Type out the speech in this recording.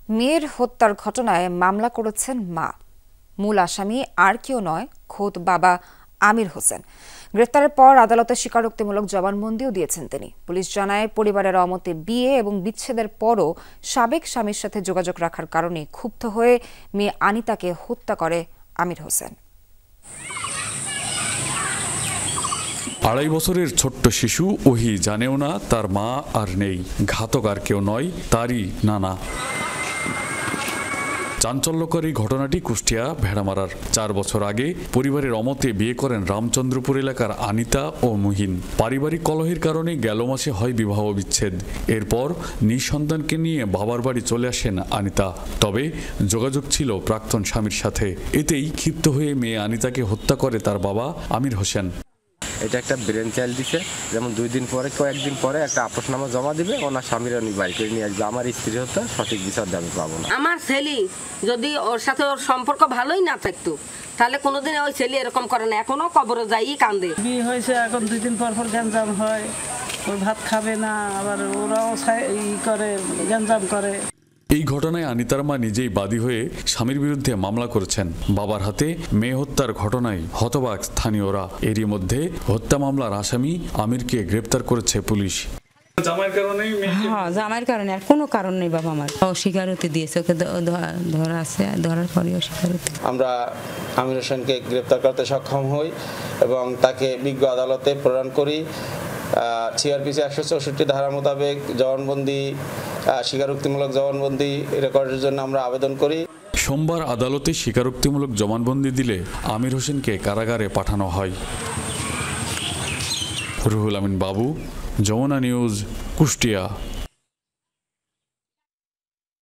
মেয়ের হত্যার ঘটনায় মামলা করেছেন মা। মূল আসামি আর কেউ নয়, খোদ বাবা আমির হোসেন। গ্রেফতারের পর আদালতে স্বীকারোক্তিমূলক জবানবন্দিও দিয়েছেন তিনি। পুলিশ জানায়, পরিবারের অমতে বিয়ে এবং বিচ্ছেদের পরও সাবেক স্বামীর সাথে যোগাযোগ রাখার কারণে ক্ষুব্ধ হয়ে মেয়ে আনিতাকে হত্যা করে আমির হোসেন। 2.5 বছরের ছোট্ট শিশু ওহি জানেও না তার মা আর নেই। ঘাতক আর কেউ নয়, তারই নানা। চাঞ্চল্যকর এই ঘটনাটি কুষ্টিয়া ভেড়ামারার। 4 বছর আগে পরিবারের অমতে বিয়ে করেন রামচন্দ্রপুর এলাকার আনিতা ও মুহিন। পারিবারিক কলহের কারণে গেল মাসে হয় বিবাহ বিচ্ছেদ। এরপর নিঃসন্তানকে নিয়ে বাবার বাড়ি চলে আসেন আনিতা। তবে যোগাযোগ ছিল প্রাক্তন স্বামীর সাথে। এতেই ক্ষিপ্ত হয়ে মেয়ে আনিতাকে হত্যা করে তার বাবা আমির হোসেন। এটা একটা ব্রেন চাইল্ড দিছে, যেমন 2 দিন পরে কয়েকদিন পরে একটা আপসনামা জমা দিবে, ওনার স্বামীর উনি বাড়ি করে নিয়ে আসবে। আমার স্ত্রী হত্যা সঠিক বিচার আমি পাবো না। আমার ছেলে যদি ওর সাথে ওর সম্পর্ক ভালোই না থাকতো তাহলে কোনোদিন ওই ছেলে এরকম করে না। এখনো কবরে যাই কান্দে। বিয়ে হয়েছে, এখন 2 দিন পর গ্যাঞ্জাম হয়, ওর ভাত খাবে না, আবার ওরাও করে গ্যাঞ্জাম করে। এই ঘটনায় আনিতার মা নিজেই বাদী হয়ে স্বামীর বিরুদ্ধে মামলা করেছেন। বাবার হাতে মেয়ে হত্যার ঘটনায় হতবাক স্থানীয়রা। এরই মধ্যে হত্যা মামলার আসামি আমিরকে গ্রেপ্তার করেছে পুলিশ। জামাইয়ের কারণে, আর কোনো কারণ নেই। বাবা আমার অস্বীকারোক্তি দিয়েছে, ওকে ধরা আছে, ধরার পরে অস্বীকারোক্তি। আমরা আমির হোসেনকে গ্রেপ্তার করতে সক্ষম হই এবং তাকে বিজ্ঞ আদালতে প্রেরণ করি। সিআরপিসি 164 ধারা মোতাবেক জবানবন্দি, স্বীকারোক্তিমূলক জবানবন্দি রেকর্ডের জন্য আমরা আবেদন করি। সোমবার আদালতে স্বীকারোক্তিমূলক জবানবন্দি দিলে আমির হোসেনকে কারাগারে পাঠানো হয়। রুহুল আমিন বাবু, যমুনা নিউজ, কুষ্টিয়া।